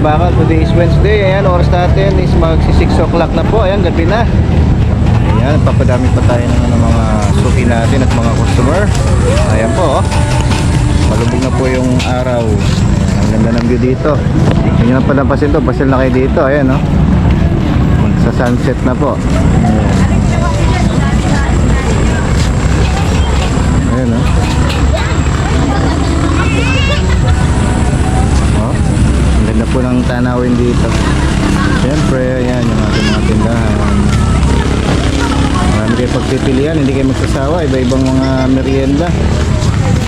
bakal. Today is Wednesday. Ayan, oras natin is magsi 6 o'clock na po. Ayan, gabi na. Ayan, papadami pa tayo ng mga suki natin at mga customer. Ayan po, oh. Malubog na po yung araw. Ayan, ang ganda ng view dito. Hindi nyo na palampasin to, pasil na kayo dito. Ayan, oh. Magsa sunset na po. Ayan, oh. Oh, ang ganda po ng tanawin dito. Siyempre, ayan yung ating mga tindahan. Marami kayo pagpipilian, hindi kayo magsasawa. Iba-ibang mga merienda.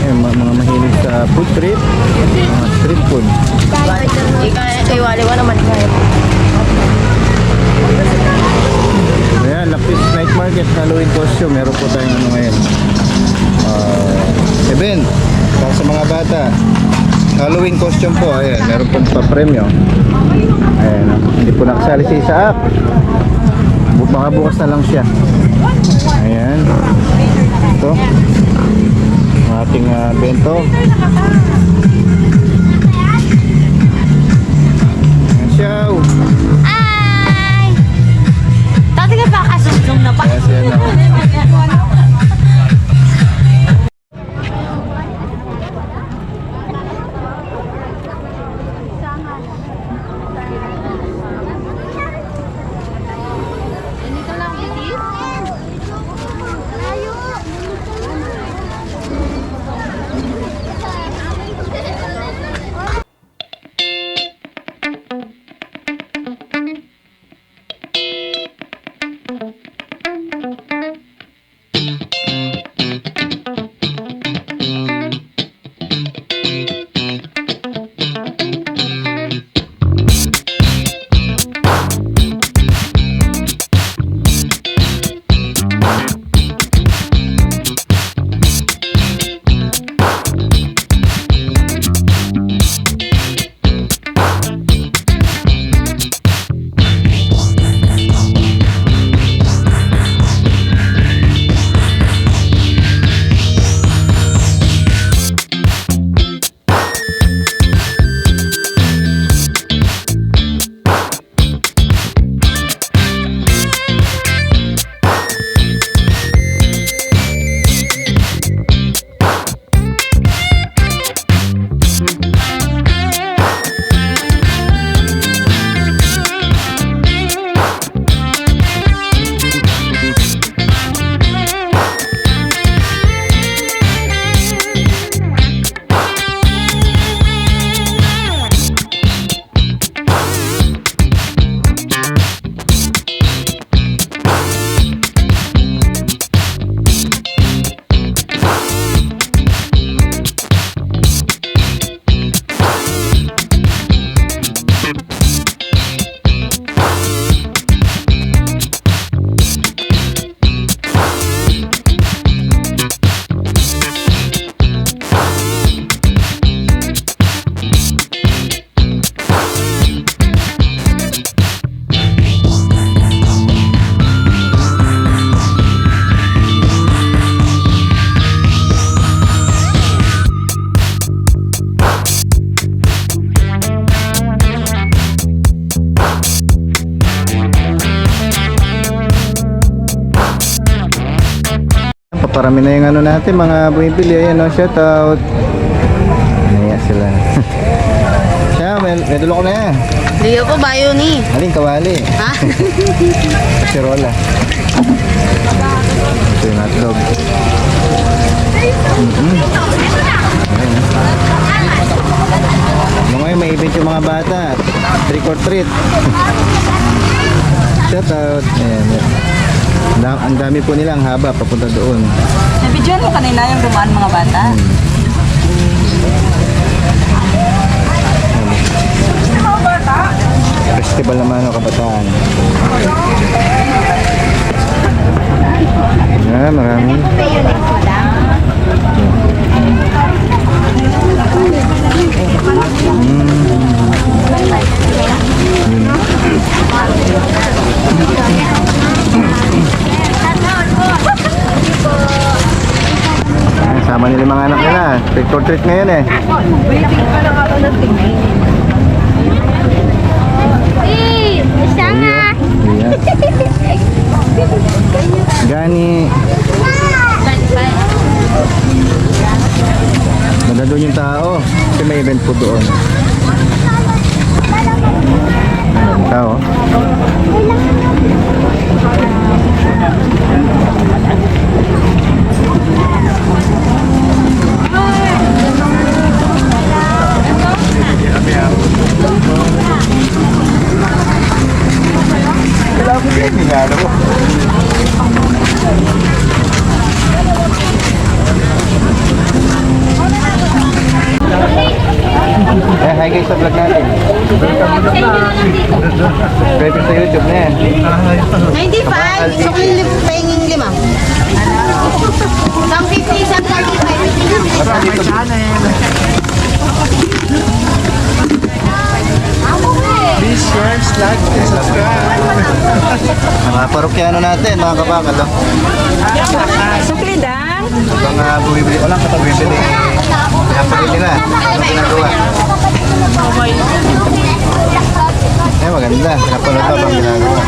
Ayan, mga mahilig sa food trip, mga street food. Hindi kay Waliwa naman kaya. Ayan, Lapis Night Market, Halloween costume. Meron po tayong ano ngayon, event para sa mga bata. Halloween costume po. Ayan, meron pong pa-premyo. Ayan, hindi po nakasali sa isa-app. Baka bukas na lang siya. Ayan. Ito ang ating bento. Ayan siya. Ay! Dati ka ba kasusong na pa? Ayan siya na. Parami na yung ano natin, mga bumibili. Ayan, no, shout out. Naya sila. Siya, may dulo ko na yan. Hindi po bayo ni. Aling kawali. Ha? Kasirola. Ito yung hotdog. Ngayon may event yung mga bata. Trick or treat. Shout out. Ayan. Ang dami po nilang haba papunta doon. Nabidyoan mo kanina yung dumaan mga bata. Festival naman ng kabataan. Marami. Sama nila yung mga anak nila. Trick or treat ngayon eh. Waiting pa lang ako ng tingin. Gani. Ganda doon yung tao. Kasi may event po doon. Ayan, tao. Kailangan ko din, hinalo ko. Hi guys sa vlog natin. Pwede sa YouTube na yan. 95, sukli pahinging 5. Isang 50, isang 35. Please share, like, and subscribe. Mga parokyano natin, mga kabakal. Oh. Sukli dang. Mga bumibili ko lang kapag bumibili. Pinapagin nila. Ano ginagawa? Eh, maganda. Pinapanood pa bang ginagawa?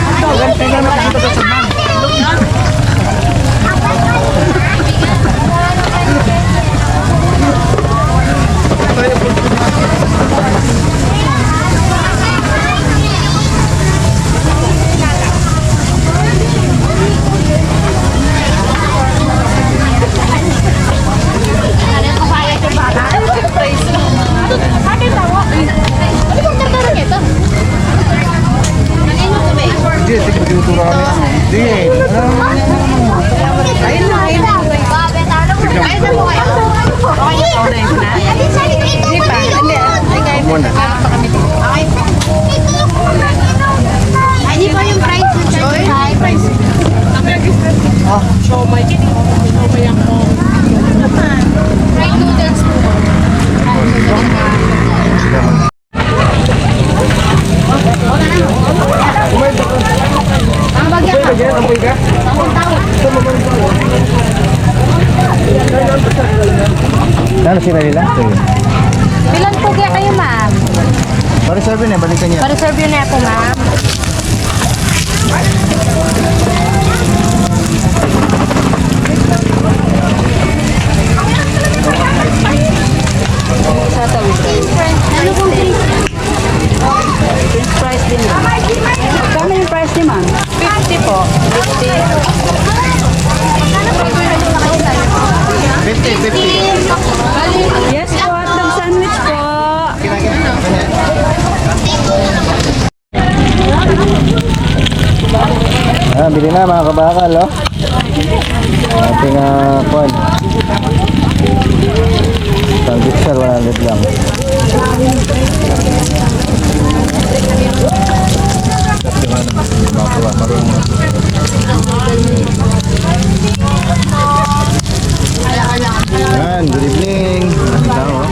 Hindi, sige, magtuturo kami. Hindi. Ayun na, ayun na. Ayun na mo kayo. Hindi pa. Hindi. Muna. Ay, di ba yung price? Price. Fried noodles po. Ang bagyan ka. Ano sila nila? Pilan po kaya kayo, ma'am? Pa-reserve na, balikan niya. Pa-reserve yun na ako, ma'am. Sa tawid. Ano pong price din yun? Kano yung price ni ma'am? 50 po. 50. Yes po, hotdog sandwich po. Bili na mga kabakal, oh. Ating kwan. Sandwich sir, 100 lang. Yan, good evening. Ang tao, oh.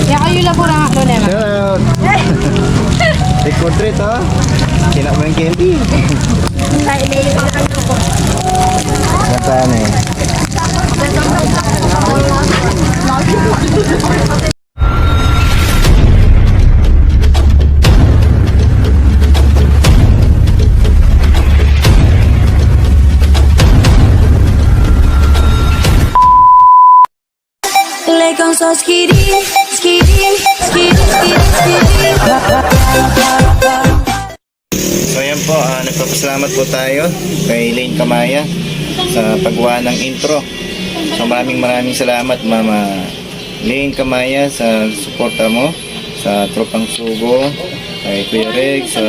Kaya kayo lang po na ako na. Shout out. Take for treat, oh. Kina mo yung candy. Gantaan eh. Like on so skitty, skitty, skitty, skitty, skitty. So ayan po, nagpapasalamat po tayo kay Lane Kamaya sa paggawa ng intro. So maraming salamat Mama Lane Kamaya sa suporta mo sa Tropang Sugo, kay Kuya Reg, sa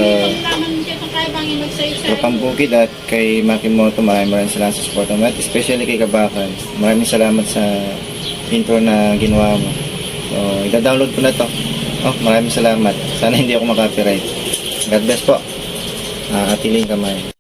Tropang Bukid at kay Makimoto. Maraming salamat sa suporta mo at especially kay Kabakan. Maraming salamat sa intro na ginawa mo. So i-download ko na to. Oh, maraming salamat. Sana hindi ako makapiright. God bless po. Ate Lane Kamaya.